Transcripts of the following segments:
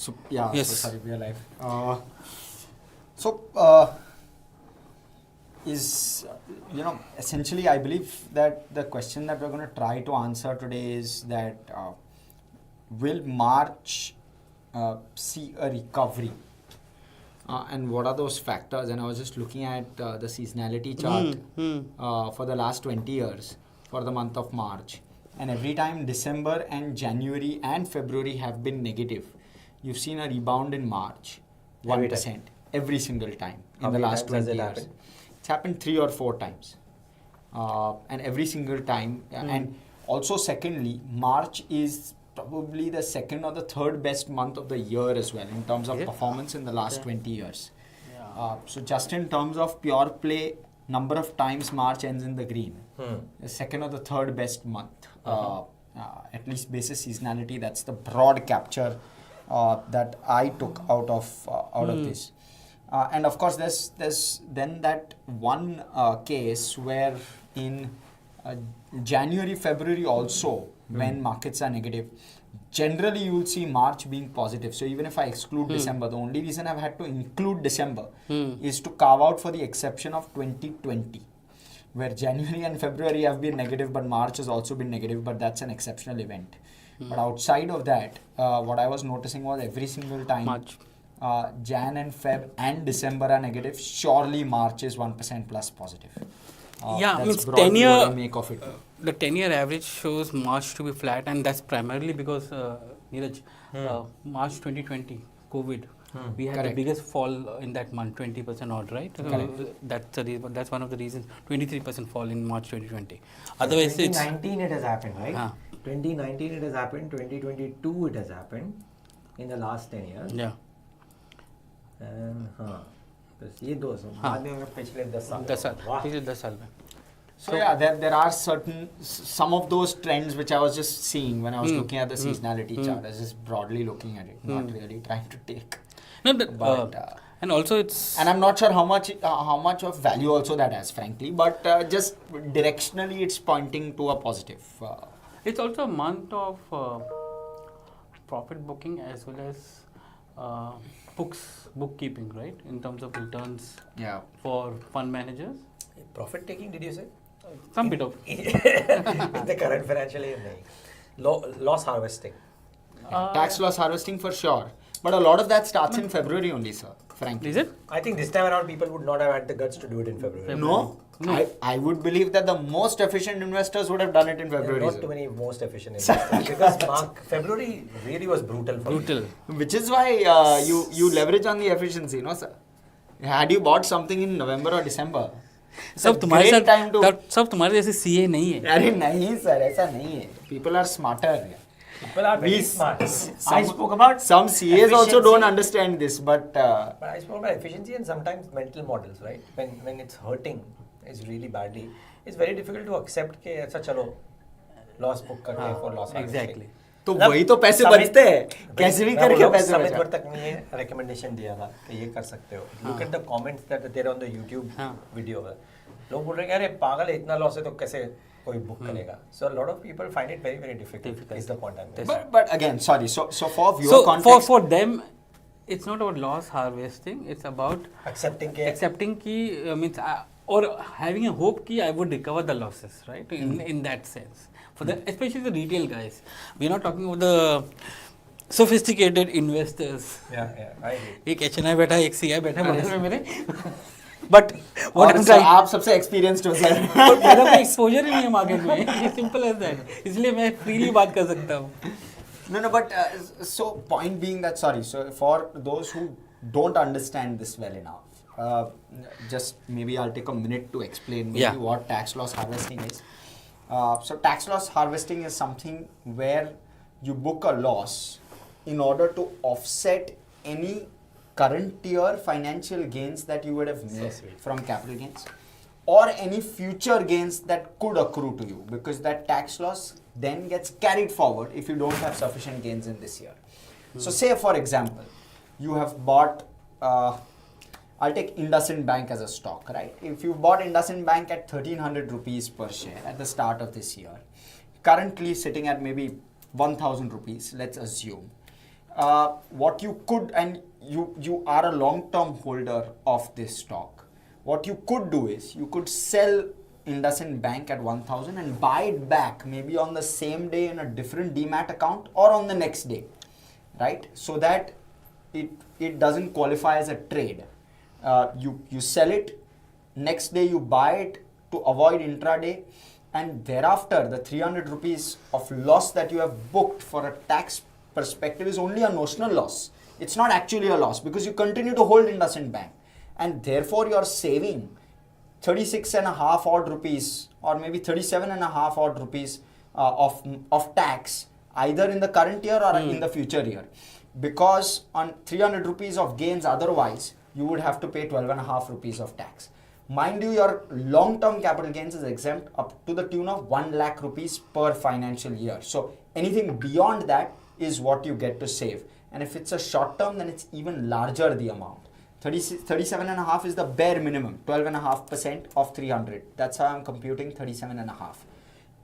So yeah, Yes. so sorry, we are live. Essentially, I believe that the question that we're going to try to answer today is that will March see a recovery? And what are those factors? And I was just looking at the seasonality chart for the last 20 years for the month of March. And every time December and January and February have been negative, you've seen a rebound in March, 1%, every single time in the last 20 years. It's happened 3 or 4 times. And every single time. And also, secondly, March is probably the second or the third best month of the year as well in terms of performance in the last 20 years. So just in terms of pure play, number of times March ends in the green, the second or the third best month. At least basis seasonality, that's the broad capture that I took out of this. And of course, there's then that one case where in January, February also, when markets are negative, generally you will see March being positive. So even if I exclude December, the only reason I've had to include December is to carve out for the exception of 2020, where January and February have been negative, but March has also been negative, but that's an exceptional event. But outside of that, what I was noticing was every single time Jan and Feb and December are negative, surely March is 1% plus positive. Means broadly 10-year, what I make of it. the 10-year average shows March to be flat, and that's primarily because Niraj, March 2020, COVID, we had the biggest fall in that month, 20% odd, right? That's one of the reasons. 23% fall in March 2020. Otherwise, 2019 it has happened, right? 2019 it has happened. 2022 it has happened in the last 10 years. Yeah. ये 2 साल बाद में पिछले 10 साल 10 साल में. So yeah, there are some of those trends which I was just seeing when I was looking at the seasonality chart. I was just broadly looking at it, not really trying to take. No, but and also it's... And I'm not sure how much of value also that has, frankly. But just directionally, it's pointing to a positive. It's also a month of profit booking as well as bookkeeping, right? In terms of returns for fund managers. Profit taking, did you say? Some bit of. In the current financial year, loss harvesting. Tax loss harvesting for sure. But a lot of that starts in February only, sir, frankly. Is it? I think this time around people would not have had the guts to do it in February. No. I would believe that the most efficient investors would have done it in February. Not too many most efficient investors. Because February really was brutal for me. Which is why you leverage on the efficiency, no, sir? Had you bought something in November or December, सब तुम्हारे जैसे CA नहीं है. अरे नहीं sir, ऐसा नहीं है. People are smarter. People are very smart. I spoke about some CAs also don't understand this, but I spoke about efficiency and sometimes mental models, right? When it's hurting, it's really badly, it's very difficult to accept कि ऐसा चलो loss book करके for loss. Exactly. तो वही तो पैसे बचते हैं, कैसे भी करके पैसे बचा. समित तक ने recommendation दिया था कि ये कर सकते हो. Look at the comments that are there on the YouTube video. लोग बोल रहे हैं कि अरे पागल है, इतना लॉस है तो कैसे कोई बुक करेगा. So a lot of people find it very very difficult. Is the point I'm making. But again, sorry. So for your context, for them, it's not about loss harvesting. It's about accepting ki means or having a hope ki I would recover the losses, right? In that sense. For the especially the retail guys, we're not talking about the sophisticated investors. Yeah, I agree. एक HNI बैठा एक CI बैठा बगल में मेरे. But what I'm trying, आप सबसे experienced हो सर. मेरा कोई exposure ही नहीं है मार्केट में. It's simple as that. इसलिए मैं freely बात कर सकता हूँ. No, but so point being that, sorry, so for those who don't understand this well enough, just maybe I'll take a minute to explain what tax loss harvesting is. So tax loss harvesting is something where you book a loss in order to offset any current year financial gains that you would have made from capital gains or any future gains that could accrue to you, because that tax loss then gets carried forward if you don't have sufficient gains in this year. So say for example, you have bought, I'll take IndusInd Bank as a stock, right? If you bought IndusInd Bank at 1300 rupees per share at the start of this year, currently sitting at maybe 1000 rupees, let's assume. what you could, and you are a long-term holder of this stock, what you could do is you could sell IndusInd Bank at 1,000 and buy it back maybe on the same day in a different demat account or on the next day, right? So that it doesn't qualify as a trade. You sell it, next day you buy it to avoid intraday, and thereafter the 300 rupees of loss that you have booked for a tax perspective is only a notional loss. It's not actually a loss because you continue to hold IndusInd Bank, and therefore you are saving 36 and a half odd rupees or maybe 37 and a half odd rupees of tax either in the current year or in the future year, because on 300 rupees of gains otherwise you would have to pay 12 and a half rupees of tax. Mind you, your long-term capital gains is exempt up to the tune of 1 lakh rupees per financial year. So anything beyond that is what you get to save. And if it's a short term, then it's even larger the amount. 37.5 is the bare minimum, 12.5% of 300. That's how I'm computing 37.5.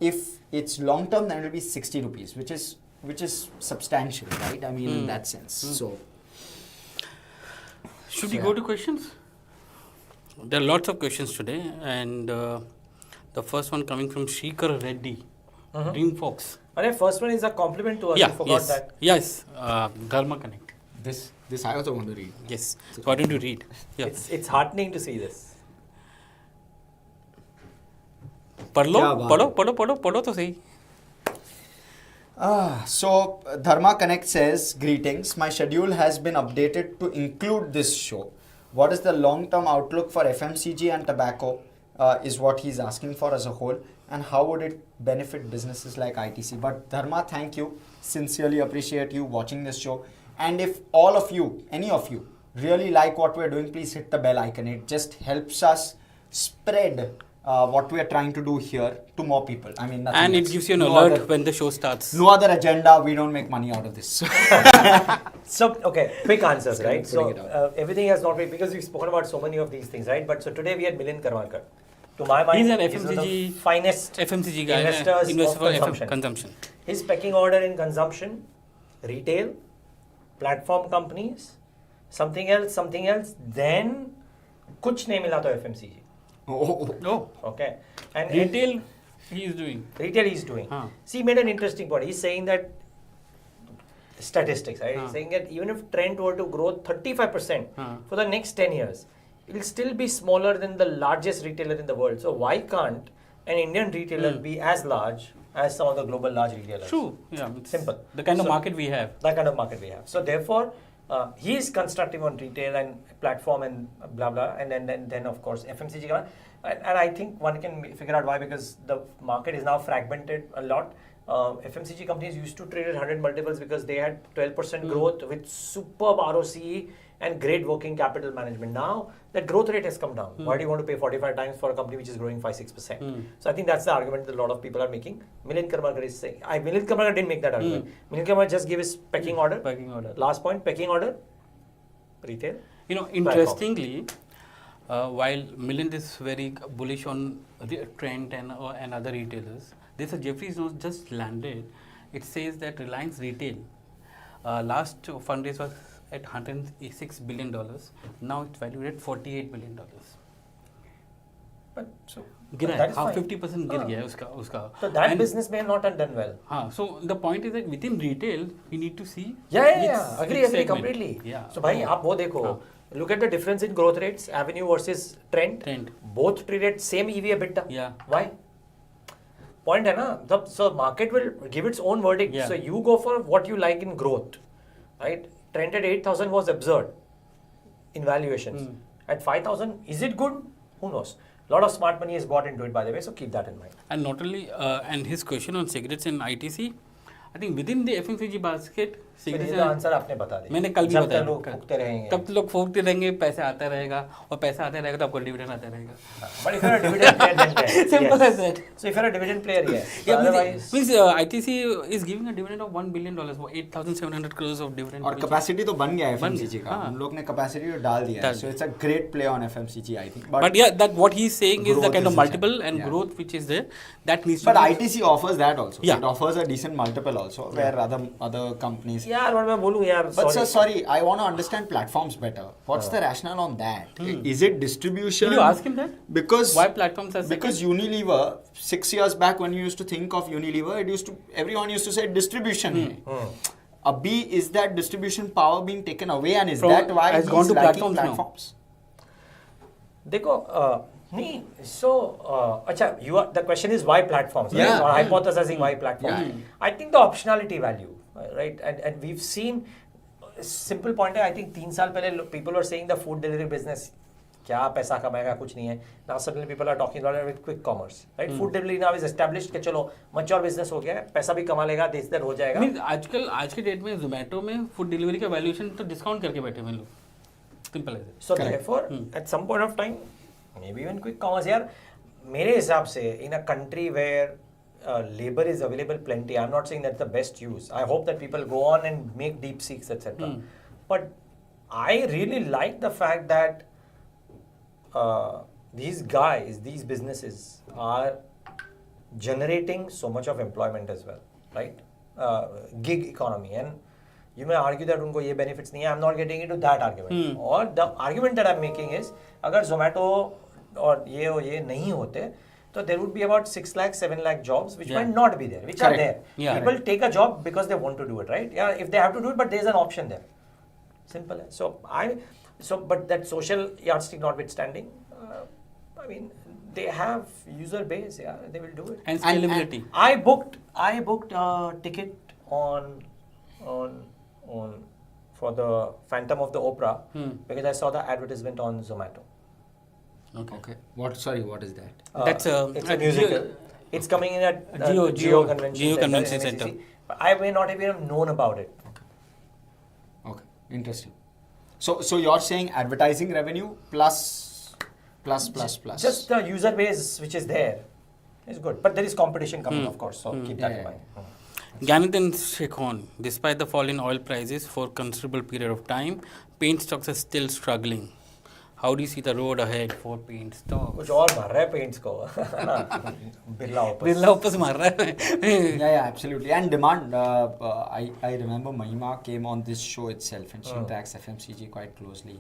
If it's long term, then it will be 60 rupees, which is substantial, right? I mean, in that sense. So, should we go to questions? There are lots of questions today, and the first one coming from Shikhar Reddy, Dreamfolks. And first one is a compliment to us. Yeah, I forgot that. Yes, Dharma Connect. This I also want to read. Yes, so why don't you read? Yeah. It's heartening to see this. पढ़ो तो सही. So Dharma Connect says, greetings, my schedule has been updated to include this show. What is the long-term outlook for FMCG and tobacco is what he's asking for as a whole, and how would it benefit businesses like ITC? But Dharma, thank you, sincerely appreciate you watching this show. And if all of you, any of you, really like what we're doing, please hit the bell icon. It just helps us spread what we are trying to do here to more people. I mean, nothing and else. It gives you an alert when the show starts. No other agenda. We don't make money out of this. So, okay, quick answers, right? So, everything has not been, because we've spoken about so many of these things, right? But so today we had Milind Karmakar. To my mind, he's an he's one of the finest FMCG guy, investors for of consumption. His pecking order in consumption, retail, platform companies, something else, then kuch nahi mila to FMCG. Oh. Okay. And retail he is doing. Retail he is doing. See, he made an interesting point. He's saying that statistics, right? He's saying that even if Trent were to grow 35% for the next 10 years, it will still be smaller than the largest retailer in the world. So why can't an Indian retailer be as large as some of the global large retailers? True. Yeah. Simple. The kind of market we have. That kind of market we have. So therefore, he is constructive on retail and platform and blah blah, and then of course FMCG. And I think one can figure out why, because the market is now fragmented a lot. FMCG companies used to trade at 100 multiples because they had 12% growth with superb ROCE and great working capital management. Now that growth rate has come down. Why do you want to pay 45 times for a company which is growing 5-6%? So I think that's the argument that a lot of people are making. Milind Karmakar is saying, Milind Karmakar didn't make that argument. Milind Karmakar just gave his pecking order. Last point, pecking order, retail. You know, interestingly, while Milind is very bullish on the Trent and other retailers, there's a Jefferies note just landed. It says that Reliance Retail last fundraise was at $106 billion. Now it's valued at $48 billion. But so गिरा है, 50% गिर गया है उसका. So that business may have not done well. So the point is that within retail we need to see. Yeah. Agree completely. Yeah. So bhai, aap wo dekho. Look at the difference in growth rates, Avenue versus Trent. Both traded same EV EBITDA. Yeah. Why? Point hai na. So market will give its own verdict. Yeah. So you go for what you like in growth, right? Trent at 8,000 was absurd in valuations. At 5,000, is it good? Who knows? A lot of smart money is bought into it, by the way, so keep that in mind. And not only, and his question on cigarettes and ITC, I think within the FMCG basket, cigarettes का answer आपने बता दिया. मैंने कल भी बताया. जब तक लोग फूकते रहेंगे. तब लोग फूकते रहेंगे, पैसा आता रहेगा, और पैसा आता रहेगा तो आपको डिविडेंड आता रहेगा. But if you're a dividend player, then simple as that. So if you're a dividend player, yes. Yeah, otherwise, means ITC is giving a dividend of $1 billion, 8,700 crores of dividend. और capacity तो बन गया है FMCG का. हम लोग ने capacity तो डाल दिया है. So it's a great play on FMCG, I think. But yeah, that what he's saying is the kind of multiple and growth which is there. That needs to. But ITC offers that also. Yeah. It offers a decent multiple also, where other companies यार और मैं बोलूँ यार But sir, sorry, I want to understand platforms better. What's the rationale on that? Is it distribution? Did you ask him that? Because Why platforms are because Unilever 6 years back when you used to think of Unilever, everyone used to say distribution. Abhi, is that distribution power being taken away, and is that why has he's gone to lacking platforms देखो नहीं so अच्छा you are the question is why platforms right? Yeah. or hypothesizing why platforms I think the optionality value right and we've seen simple point है I think 3 साल पहले people were saying the food delivery business क्या पैसा कमाएगा कुछ नहीं है now suddenly people are talking about it with quick commerce right food delivery now is established कि चलो mature business हो गया है पैसा भी कमा लेगा देश दर हो जाएगा आजकल आज के डेट में जोमेटो में फूड डिलीवरी का वैल्यूएशन तो डिस्काउंट करके बैठे हुए लोग सिंपल है so therefore at some point of time maybe even quick commerce यार मेरे हिसाब से in a country where labor is available plenty I'm not saying that's the best use I hope that people go on and make deep seeks etc but I really like the fact that these guys, these businesses are generating so much of employment as well, right? Gig economy, and you may argue that उनको ये benefits नहीं है. I'm not getting into that argument. Or the argument that I'm making is, अगर Zomato और ये नहीं होते, तो there would be about 6 lakh, 7 lakh jobs which might not be there, which are there. People take a job because they want to do it, right? Yeah, if they have to do it, but there is an option there. Simple. So, but that social yardstick notwithstanding, I mean, they have user base, yeah, they will do it. And scalability. I booked a ticket on for the Phantom of the Opera because I saw the advertisement on Zomato. Okay. What is that? That's it's a musical. It's coming in at Geo Convention Center. But I may not have even known about it. Okay. Interesting. So you're saying advertising revenue plus. Just the user base which is there is good. But there is competition coming, of course. So keep that in mind. Ganit and Shekhon, despite the fall in oil prices for a considerable period of time, paint stocks are still struggling. How do you see the road ahead for paint stocks? कुछ और मार रहा है paints को. बिरला वापस मार रहा है. Yeah, absolutely. And demand. I remember Mahima came on this show itself, and she tracks FMCG quite closely.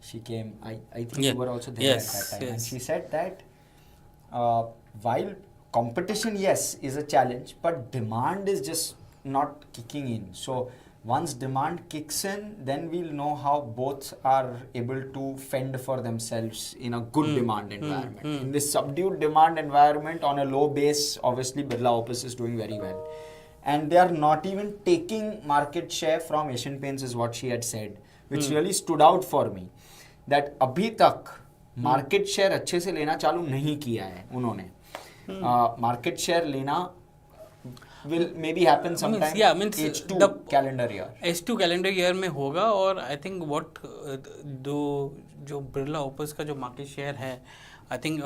She came. I think you were also there at that time, and she said that while competition, yes, is a challenge, but demand is just not kicking in. So once demand kicks in, then we'll know how both are able to fend for themselves in a good demand environment. In this subdued demand environment on a low base, obviously Birla Opus is doing very well. And they are not even taking market share from Asian Paints is what she had said, which really stood out for me. That अभी तक market share अच्छे से लेना चालू नहीं किया है उन्होंने. Market share लेना will maybe happen sometime H2 calendar year. H2 calendar year में होगा और I think what जो बिरला ओपस का जो market share है, I think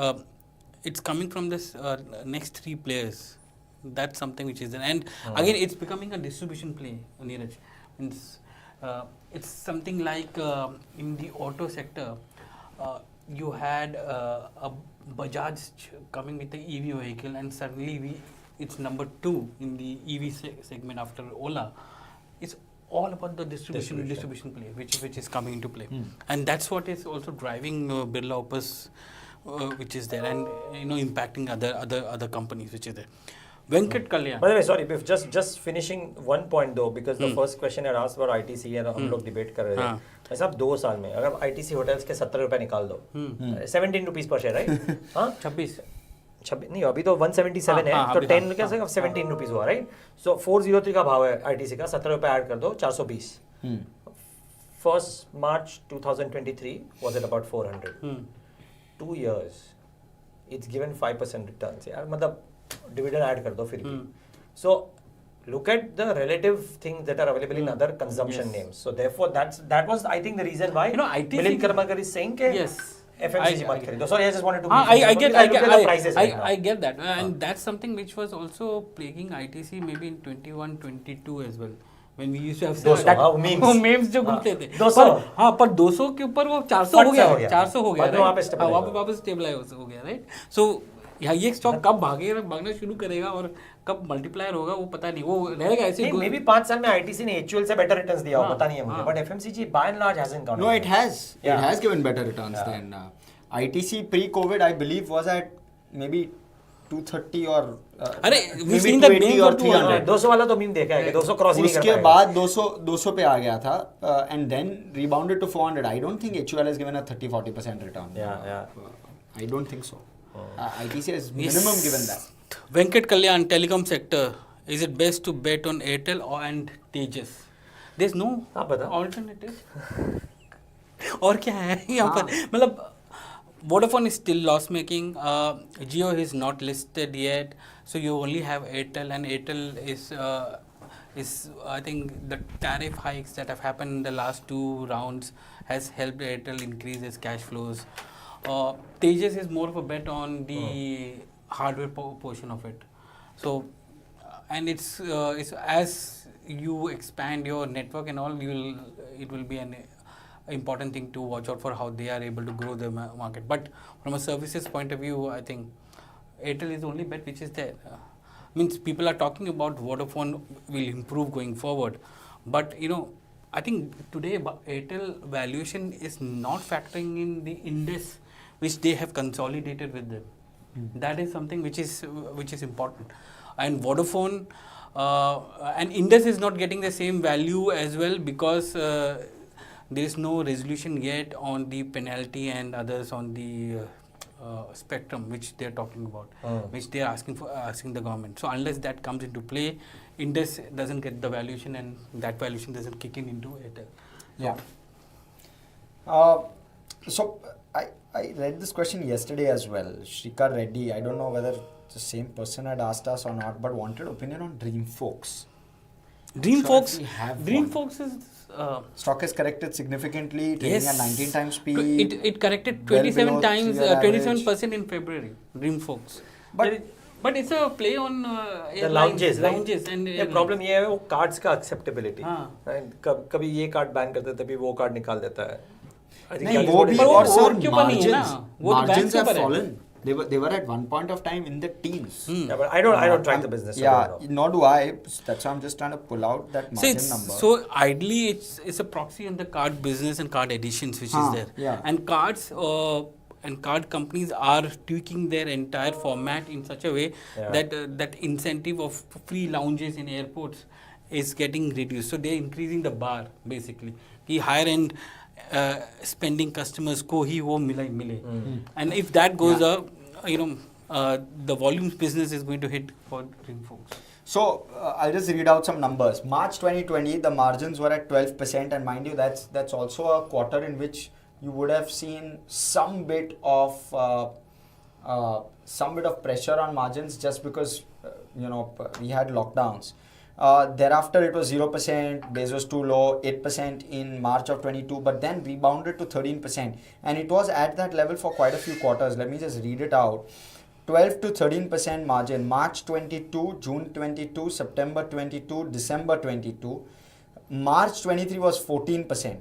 it's coming from this next 3 players. That's something which is there. And again, it's becoming a distribution play, Niraj. It's something like in the auto sector, you had a Bajaj coming with the EV vehicle, and suddenly it's number 2 in the EV segment after Ola. It's all about the distribution play, which is coming into play, and that's what is also driving Birla Opus, which is there, and impacting other companies which is there. Venkat Kalyan. By the way, sorry, Biff, just finishing one point though, because the first question I asked about ITC and हम लोग debate कर रहे थे. ऐसा 2 साल में अगर ITC hotels के 70 रुपए निकाल दो, 17 rupees per share, right? हाँ? 26 नहीं अभी तो 177 है, तो 10 कैसे 17 रुपीस हुआ, राइट? सो 403 का भाव है ITC का, 17 रुपए ऐड कर दो, 420. 1st March 2023 was at about 400. 2 years, it's given 5% returns. यार मतलब dividend ऐड कर दो फिर भी. So look at the relative things that are available in other consumption names. So therefore that was I think the reason why Milind Karmakar is saying कि FMCG मत खरीदो. Sorry, I just wanted to. I get that, and that's something which was also plaguing ITC maybe in 21-22 as well. When we used to have memes जो घूमते थे. पर 200 के ऊपर वो 400 हो गया. 400 हो गया. वापस स्टेबलाइज हो गया, right? So यहाँ ये स्टॉक कब भागना शुरू करेगा और कब मल्टीप्लायर होगा वो पता नहीं, वो रहेगा ऐसे मे बी 5 साल में आईटीसी ने HUL से बेटर रिटर्न्स दिया हो, पता नहीं है मुझे, but FMCG by and large hasn't gone. No, it has given better returns than ITC pre-COVID. I believe was at maybe 230 or अरे we've seen the 280 or 300. 200 वाला तो मीम देखा है कि 200 क्रॉस ही नहीं कर उसके पाएगा. बाद 200 पे आ गया था and then rebounded to 400. I don't think HUL has given a 30-40% return. Yeah. I don't think so. ITC has minimum given that. Venkat Kalyan, telecom sector, is it best to bet on Airtel and Tejas? There's no alternative. और क्या है यहाँ पर, मतलब Vodafone is still loss making, Jio is not listed yet, so you only have Airtel, and Airtel is I think the tariff hikes that have happened in the last 2 rounds has helped Airtel increase its cash flows. Tejas is more of a bet on the hardware portion of it. So, and it's as you expand your network and all, it will be an important thing to watch out for how they are able to grow the market. But from a services point of view, I think Airtel is the only bet which is there. Means people are talking about Vodafone will improve going forward, but I think today Airtel valuation is not factoring in the index which they have consolidated with them. That is something which is important. And Vodafone and Indus is not getting the same value as well because there is no resolution yet on the penalty and others on the spectrum which they are talking about, which they are asking the government. So unless that comes into play, Indus doesn't get the valuation, and that valuation doesn't kick in into Airtel. Yeah. So I read this question yesterday as well. Shrikar Reddy, I don't know whether the same person had asked us or not, but wanted opinion on Dreamfolks. Dreamfolks is stock has corrected significantly, trading at 19 times P. It corrected 27 times, 27% in February. Dreamfolks, but it's a play on the lounges, and the problem ये है वो cards का acceptability. कभी ये card ban करता है, तभी वो card निकाल देता है. नहीं वो भी और sir margins have fallen. They were at one point of time in the teens. Yeah, but I don't track the business. Yeah, nor do I. That's why I'm just trying to pull out that margin number. So ideally, it's a proxy on the card business and card additions which is there. Yeah. And cards and card companies are tweaking their entire format in such a way that that incentive of free lounges in airports is getting reduced. So they're increasing the bar basically. कि higher end spending customers को ही वो मिले. And if that goes up, the volumes business is going to hit for Dreamfolks. So I'll just read out some numbers. March 2020, the margins were at 12%, and mind you, that's also a quarter in which you would have seen some bit of pressure on margins just because we had lockdowns. Thereafter, it was 0%, base was too low, 8% in March of 22, but then rebounded to 13%. And it was at that level for quite a few quarters. Let me just read it out. 12 to 13% margin, March 22, June 22, September 22, December 22. March 23 was 14%.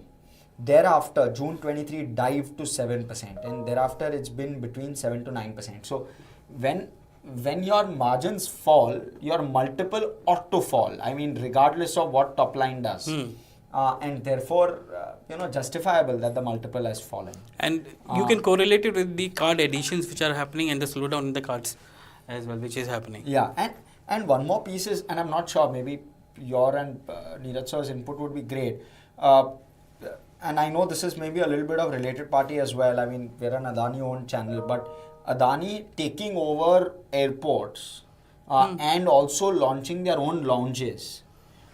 Thereafter, June 23 dived to 7%. And thereafter, it's been between 7 to 9%. So, when your margins fall, your multiple ought to fall. I mean, regardless of what top line does. And therefore, justifiable that the multiple has fallen. And you can correlate it with the card additions which are happening and the slowdown in the cards as well, which is happening. Yeah, and one more piece is, and I'm not sure, maybe your and Niraj sir's input would be great. And I know this is maybe a little bit of related party as well. I mean, we're an Adani owned channel, but Adani taking over airports and also launching their own lounges,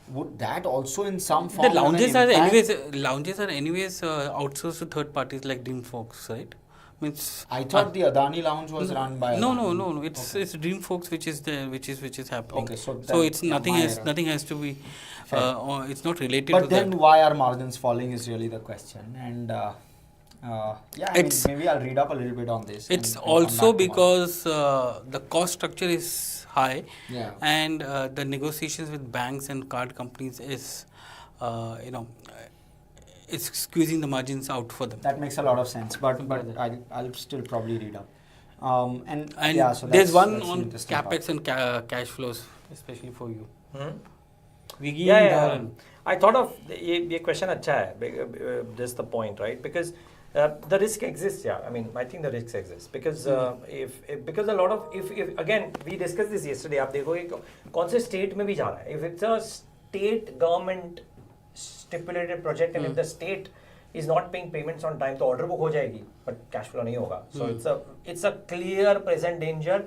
would that also in some form the lounges are anyways outsourced to third parties like Dreamfolks, right? I thought the Adani lounge was run by no. It's Dreamfolks which is there, which is happening. Okay, so it's nothing has to be. It's not related. But to then that. why are margins falling is really the question. And maybe I'll read up a little bit on this. It's also because the cost structure is high, and the negotiations with banks and card companies is, it's squeezing the margins out for them. That makes a lot of sense, but I'll still probably read up. And And so there's one that's on interesting part. capex and cash flows, especially for you. Yeah. I thought of ये question अच्छा है. This is the point, right? Because the risk exists. Yeah, I mean, I think the risks exist because because a lot of if again we discussed this yesterday. आप देखोगे कौन से state में भी जा रहा है. If it's a state government stipulated project and if the state is not paying payments on time, तो order book हो जाएगी, but cash flow नहीं होगा. So it's a clear present danger.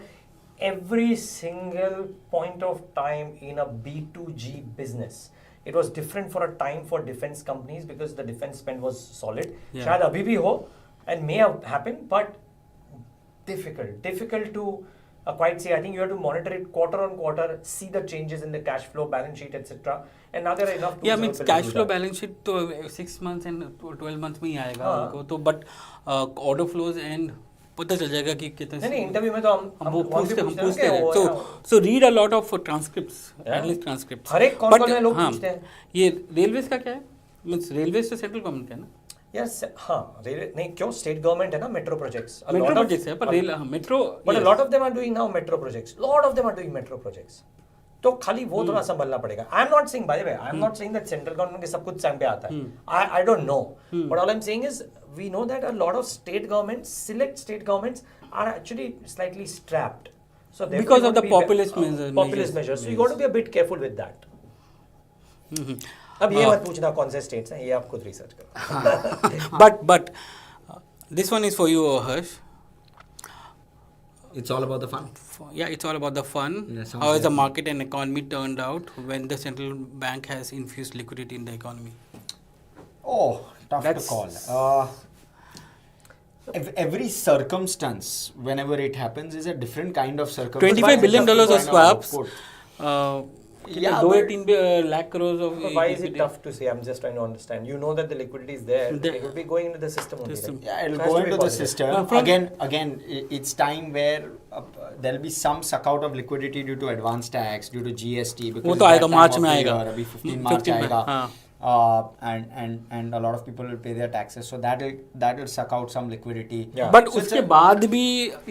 Every single point of time in a B2G business, it was different for a time for defense companies because the defense spend was solid. शायद अभी भी हो and may have happened, but difficult to quite say. I think you have to monitor it quarter on quarter, see the changes in the cash flow, balance sheet, etc. And now there are enough tools. Yeah, means cash flow balance sheet तो 6 months and 12 months में ही आएगा उनको तो but order flows and पता चल जाएगा कि कितने नहीं इंटरव्यू में तो हम वो पूछते हैं so read a lot of transcripts analyst transcripts हर एक कौन लोग पूछते हैं ये रेलवेज का क्या है मींस रेलवेज तो सेंट्रल गवर्नमेंट का है ना यस हाँ रेलवे नहीं क्यों स्टेट गवर्नमेंट है ना मेट्रो प्रोजेक्ट्स है पर rail metro but a lot of them are doing now metro projects lot of them are doing metro projects तो खाली वो थोड़ा संभलना पड़ेगा I am not saying by the way I am not saying that central government के सब कुछ time पे आता है I don't know but all I am saying is we know that a lot of state governments select state governments are actually slightly strapped so because of the populist measures so you got to be a bit careful with that अब ये मत पूछना कौन से states हैं ये आप खुद रिसर्च करो but this one is for you Hersh. It's all about the fun. Yeah, it's all about the fun. How has the market and economy turned out when the central bank has infused liquidity in the economy? Oh, tough to call. Every circumstance, whenever it happens, is a different kind of circumstance. $25 billion of swaps. Yeah, 2-3 lakh crores of. Why is it tough to say? I'm just trying to understand. You know that the liquidity is there. It would be going into the system only. Right? Yeah, it'll go into the system. Again, it's time where there'll be some suck out of liquidity due to advance tax, due to GST. Because वो तो आएगा मार्च में आएगा. अभी 15 मार्च आएगा. And a lot of people will pay their taxes, so that will suck out some liquidity. Yeah. But उसके बाद भी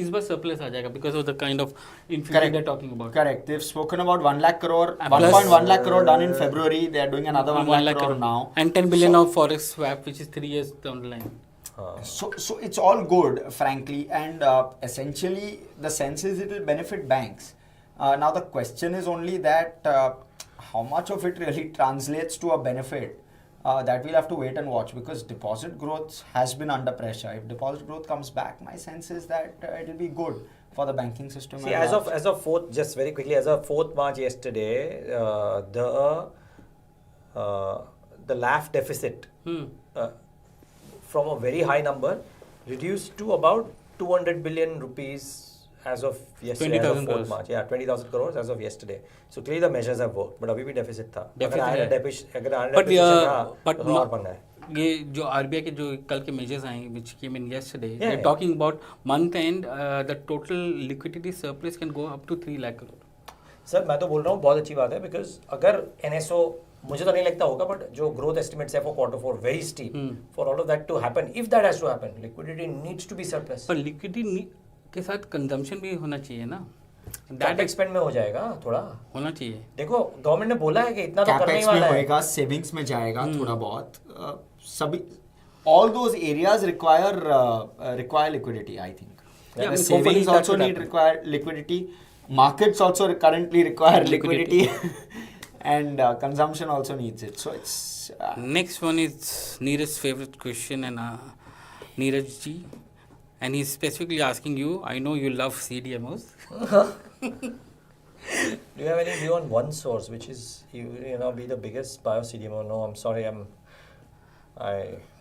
इस बार surplus आ जाएगा because of the kind of infusion they're talking about. Correct. They've spoken about 1 lakh crore, 1.1 lakh crore done in February. They are doing another 1 lakh crore now. And 10 billion of forex swap, which is 3 years down the line. So it's all good, frankly, and essentially the sense is it will benefit banks. Now the question is only that how much of it really translates to a benefit. That we'll have to wait and watch because deposit growth has been under pressure. If deposit growth comes back, my sense is that it will be good for the banking system. See, as of 4th, just very quickly, as of 4th March yesterday, the LAF deficit from a very high number reduced to about 200 billion rupees as of yesterday, 20,000 as of 4th March. Yeah, 20,000 crores as of yesterday. So clearly the measures have worked, but अभी भी deficit था. अगर आया deficit था, और पंगा है. ये जो RBI के जो कल के measures आए, which came in yesterday, they're talking about month end, the total liquidity surplus can go up to 3 lakh crore. Sir मैं तो बोल रहा हूँ बहुत अच्छी बात है because अगर NSO मुझे तो नहीं लगता होगा but जो growth estimates है for quarter 4 very steep for all of that to happen, if that has to happen, liquidity needs to be surplus. पर liquidity के साथ कंजम्पशन भी होना चाहिए ना. कैपेक्स स्पेंड में हो जाएगा थोड़ा होना चाहिए. देखो गवर्नमेंट ने बोला है कि इतना तो करने ही वाला है. होएगा, सेविंग्स में जाएगा थोड़ा बहुत. सभी all those areas require liquidity, I think. Yeah, savings also require liquidity. Markets also currently require liquidity. And consumption also needs it. So it's next one is Niraj's favorite question, and Niraj ji, and he's specifically asking you. I know you love CDMOs. Do you have any view on OneSource, which is you know be the biggest bio CDMO? No, I'm sorry,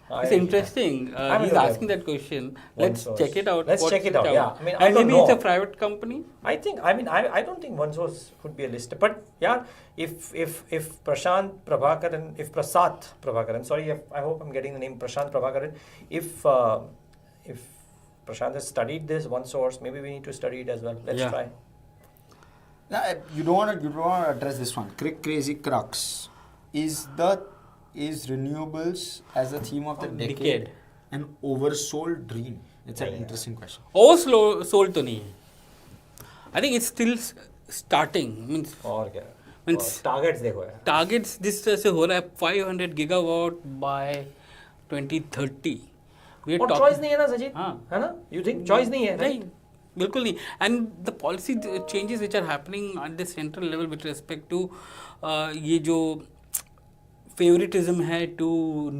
It's interesting. He's asking that question. Let's check it out. Let's check it out. Yeah, I mean, and maybe it's a private company. I don't think OneSource would be a listed. But yeah, if Prasad Prabhakaran, sorry, I hope I'm getting the name Prashant Prabhakaran. If Prashant has studied this OneSource, maybe we need to study it as well. Let's try. You don't want to address this one. Crazy crux is renewables as a theme of the decade an oversold dream? It's an interesting question. Over sold to nahi hai. I think it's still starting. Means और क्या Means- targets देखो यार targets जिस तरह से हो रहा है 500 gigawatt by 2030. We are और talking- चॉइस नहीं है ना सजीत हाँ. है ना यू थिंक चॉइस नहीं है नहीं बिल्कुल नहीं and the policy changes which are happening at the central level with respect to ये जो favoritism है to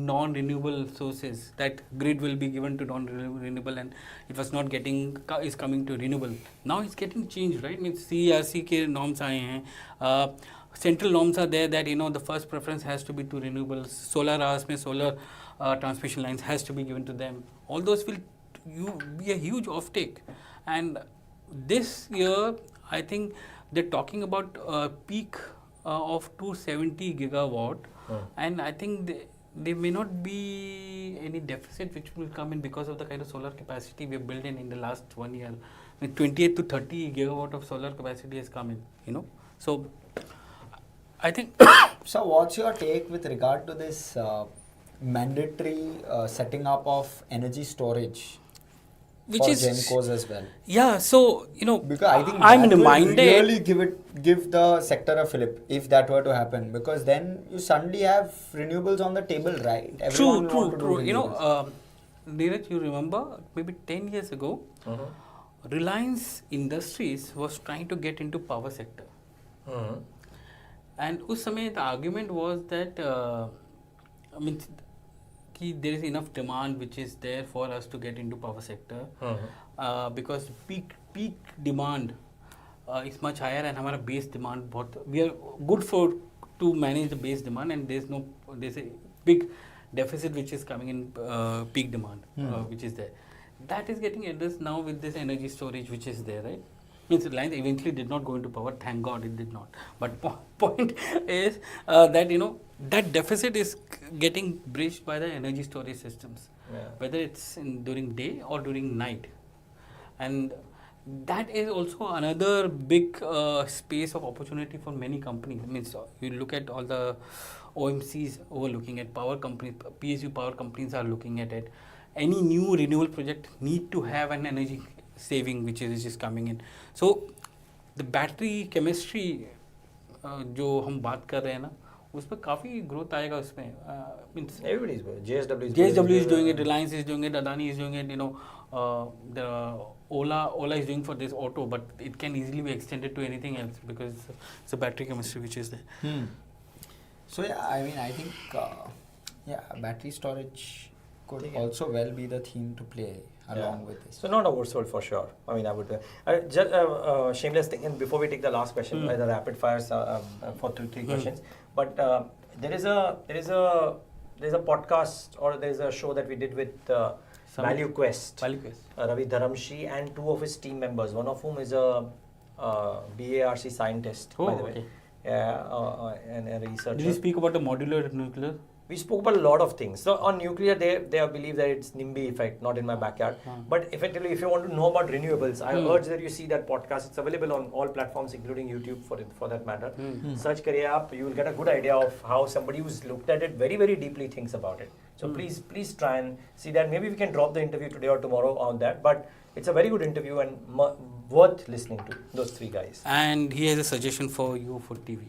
non-renewable sources, that grid will be given to non-renewable and it was not getting, is coming to renewable. Now it's getting changed, right? Means CERC के norms आए हैं, central norms are there that the first preference has to be to renewables. Solar hours में solar transmission lines has to be given to them. All those will be a huge offtake. And this year, I think they're talking about peak of 270 gigawatt. And I think there may not be any deficit which will come in because of the kind of solar capacity we have built in the last 1 year. I mean, 28 to 30 gigawatt of solar capacity has come in, So, I think... So, what's your take with regard to this mandatory setting up of energy storage which for is Gencos as well? Yeah, so, Because I think I'm that will reminded... really give the sector a fillip if that were to happen, because then you suddenly have renewables on the table, right? Everyone will want to do renewables. Niraj, you remember maybe 10 years ago, Reliance Industries was trying to get into power sector. And उस समय the argument was that there is enough demand which is there for us to get into power sector because peak demand is much higher and हमारा base demand we are good to manage the base demand, and there's a big deficit which is coming in peak demand which is there. That is getting addressed now with this energy storage which is there, right? Means Reliance eventually did not go into power, thank God it did not. But point is that that deficit is getting bridged by the energy storage systems, whether it's during day or during night. And that is also another big space of opportunity for many companies. Means you look at all the OMCs overlooking at power companies, PSU power companies are looking at it. Any new renewable project need to have an energy saving which is coming in. So the battery chemistry जो हम बात कर रहे हैं ना, उसमें काफी growth आएगा उसमें. Means everybody is doing JSW is doing it, Reliance is doing it, Adani is doing it. The Ola is doing for this auto, but it can easily be extended to anything else because it's a battery chemistry which is there. So I think battery storage could also well be the theme to play along with this. So not oversold for sure. I would just shameless thing. And before we take the last question, the rapid fires for three questions. But there is a podcast or there is a show that we did with Value Quest. Ravi Dharamshi and two of his team members. One of whom is a BARC scientist, by the way. And a researcher. Did you speak about the modular nuclear? We spoke about a lot of things. So on nuclear, they believe that it's NIMBY effect, not in my backyard. But effectively, if you want to know about renewables, I urge that you see that podcast. It's available on all platforms, including YouTube for that matter. Search kariye aap, you will get a good idea of how somebody who's looked at it very, very deeply thinks about it. So please try and see that. Maybe we can drop the interview today or tomorrow on that. But it's a very good interview and worth listening to, those three guys. And he has a suggestion for you for TV.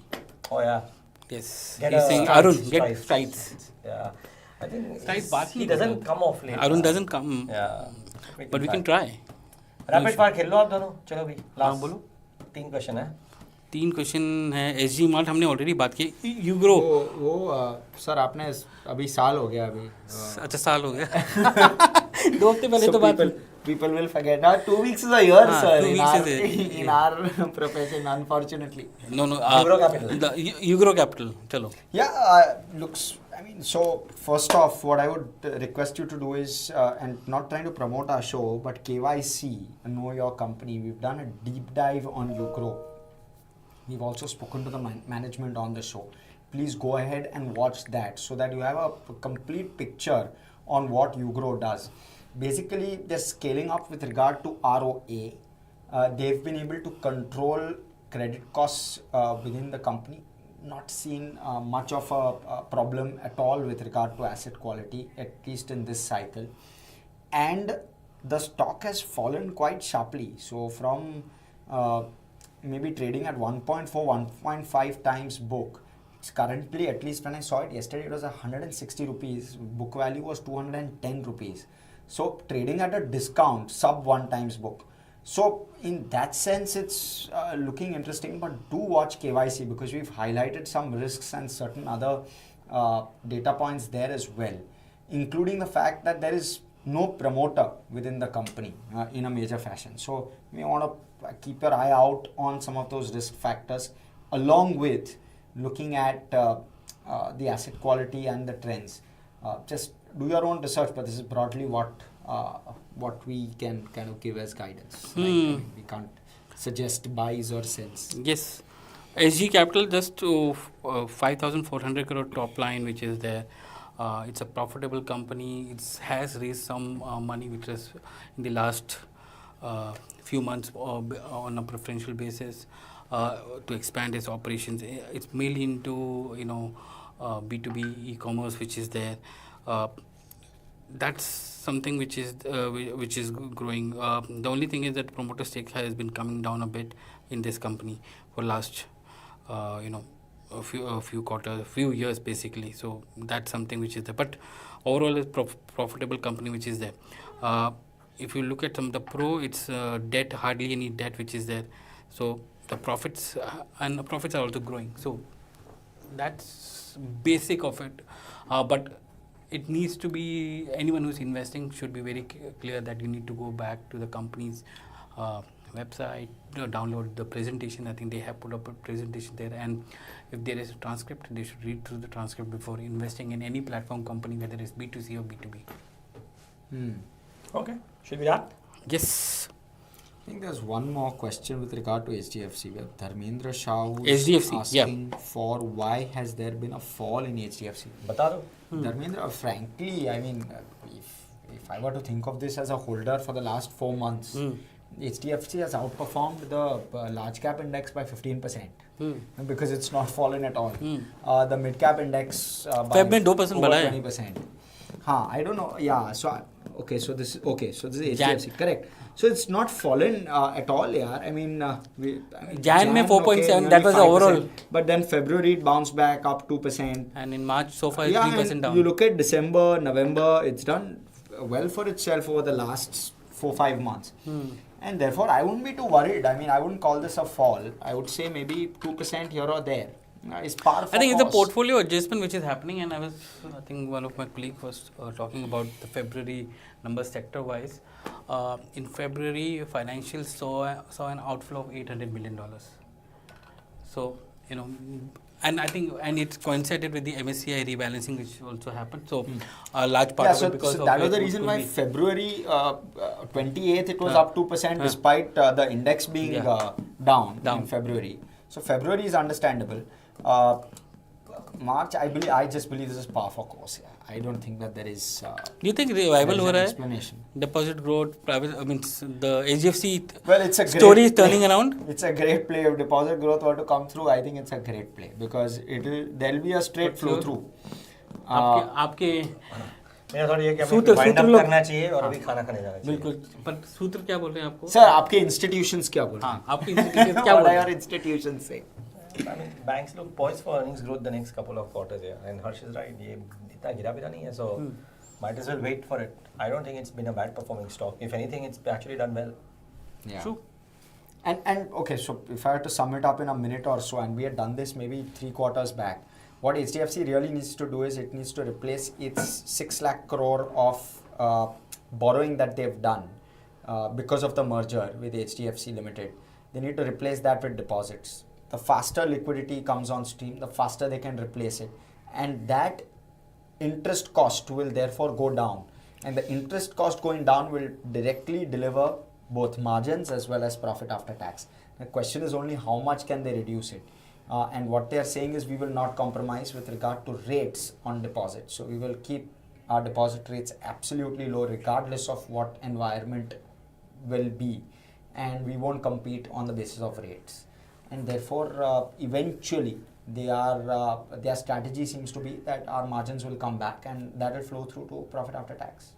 Oh yeah. Yes. He's saying, Arun, get strides. Yeah. I think he doesn't come off late. Arun doesn't come. Yeah. But we can try. Rapid fire खेल लो आप दोनों. चलो भी. हाँ बोलो. 3 question है. 3 question है. SG mart हमने ऑलरेडी बात की. यूग्रो. वो सर आपने अभी साल हो गया अभी. अच्छा साल हो गया. 2 हफ्ते पहले तो बात. People will forget. 2 weeks is a year, sir. In our profession, unfortunately. No. Ugro Capital. The Ugro Capital. Chalo. Yeah, looks. So first off, what I would request you to do is, and not trying to promote our show, but KYC, Know Your Company. We've done a deep dive on Ugro. We've also spoken to the management on the show. Please go ahead and watch that so that you have a complete picture on what Ugro does. Basically, they're scaling up with regard to ROA. They've been able to control credit costs within the company. Not seen much of a problem at all with regard to asset quality, at least in this cycle. And the stock has fallen quite sharply. So from maybe trading at 1.4, 1.5 times book, it's currently, at least when I saw it yesterday, it was 160 rupees. Book value was 210 rupees. So trading at a discount, sub 1 times book. So in that sense, it's looking interesting, but do watch KYC because we've highlighted some risks and certain other data points there as well, including the fact that there is no promoter within the company in a major fashion. So you may want to keep your eye out on some of those risk factors, along with looking at the asset quality and the trends. Just do your own research, but this is broadly what we can kind of give as guidance. Right? I mean, we can't suggest buys or sells. Yes. SG Capital just to 5,400 crore top line, which is there. It's a profitable company. It has raised some money, which is in the last few months on a preferential basis to expand its operations. It's mainly into B2B e-commerce, which is there. That's something which is growing. The only thing is that promoter stake has been coming down a bit in this company for last a few quarters, few years basically. So that's something which is there. But overall, it's profitable company which is there. If you look at some of the it's debt, hardly any debt which is there. So the profits and the profits are also growing. So that's basic of it. But it needs to be, anyone who's investing should be very clear that you need to go back to the company's website, download the presentation. I think they have put up a presentation there, and if there is a transcript, they should read through the transcript before investing in any platform company, whether it's B2C or B2B. Okay, should we that? Yes. I think there's one more question with regard to HDFC, where Dharmendra Shah was asking for why has there been a fall in HDFC. Bata do. Dharmendra, frankly, I mean, if I were to think of this as a holder for the last 4 months, HDFC has outperformed the large cap index by 15%. Because it's not fallen at all. The mid cap index by over 20%. I don't know. Yeah. So So this is HDFC. Correct. So it's not fallen at all. Yeah. I mean, Jan में 4.7. That was the overall. But then February it bounced back up 2%. And in March so far it's 3% down. You look at December, November. It's done well for itself over the last 4-5 months. And therefore, I wouldn't be too worried. I mean, I wouldn't call this a fall. I would say maybe 2% here or there. Is par for I think course. it's a portfolio adjustment which is happening, and I think one of my colleagues was talking about the February numbers sector wise. In February, financials saw an outflow of $800 million. So, and I think, and it's coincided with the MSCI rebalancing, which also happened. So, a large part of it because so that was the reason why February 28th it was up 2% despite the index being down in February. So February is understandable. March, I just believe this is par for course. Yeah. I don't think that there is. Do you think revival हो रहा है? Explanation. Deposit growth, private. I mean, the HDFC it's a story is turning around. It's a great play. If deposit growth were to come through, I think it's a great play because there'll be a straight flow through. आपके मेरा थोड़ा ये कि हमें wind up करना चाहिए और अभी खाना खाने जाना चाहिए. बिल्कुल. पर सूत्र क्या बोल रहे हैं आपको? सर आपके institutions क्या बोल रहे हैं? आपके institutions क्या बोल रहे हैं? What are your institutions saying? I mean, banks look poised for earnings growth the next couple of quarters here, and Hersh is right. ये इतना गिरा पिटा नहीं है, so might as well wait for it. I don't think it's been a bad performing stock. If anything, it's actually done well. Yeah. True. And okay, so if I were to sum it up in a minute or so, and we had done this maybe 3 quarters back, what HDFC really needs to do is it needs to replace its 6 lakh crore of borrowing that they've done because of the merger with HDFC Limited. They need to replace that with deposits. The faster liquidity comes on stream, the faster they can replace it. And that interest cost will therefore go down. And the interest cost going down will directly deliver both margins as well as profit after tax. The question is only how much can they reduce it. And what they are saying is we will not compromise with regard to rates on deposits. So we will keep our deposit rates absolutely low regardless of what environment will be. And we won't compete on the basis of rates. And therefore, eventually, their strategy seems to be that our margins will come back and that will flow through to profit after tax.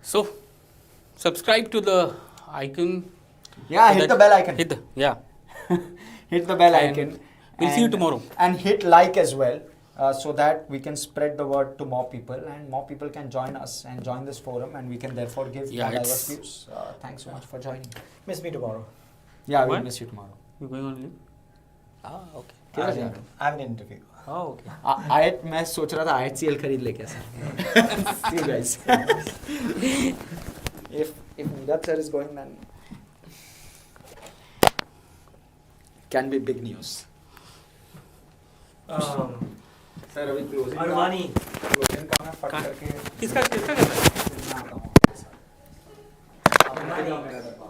So, subscribe to the icon. Yeah, so hit that- the bell icon. Yeah. Hit the bell And icon. we'll see you tomorrow. And hit like as well, so that we can spread the word to more people, and more people can join us and join this forum, and we can therefore give Yeah, more diverse it's- views. Thanks so much for joining. Miss me tomorrow. Yeah, we'll What? miss you tomorrow. You going on leave? Ah, okay. क्या I जा रहे हो? have an interview. Oh, okay. आयत मैं सोच रहा था आयत सीएल खरीद ले क्या sir see you guys if Niraj sir is going then can be big news sir अभी क्लोजिंग Adani. क्लोजिंग का मैं फट कहाँ? करके किसका करना है? कितना आता हूँ आपके साथ। Adani.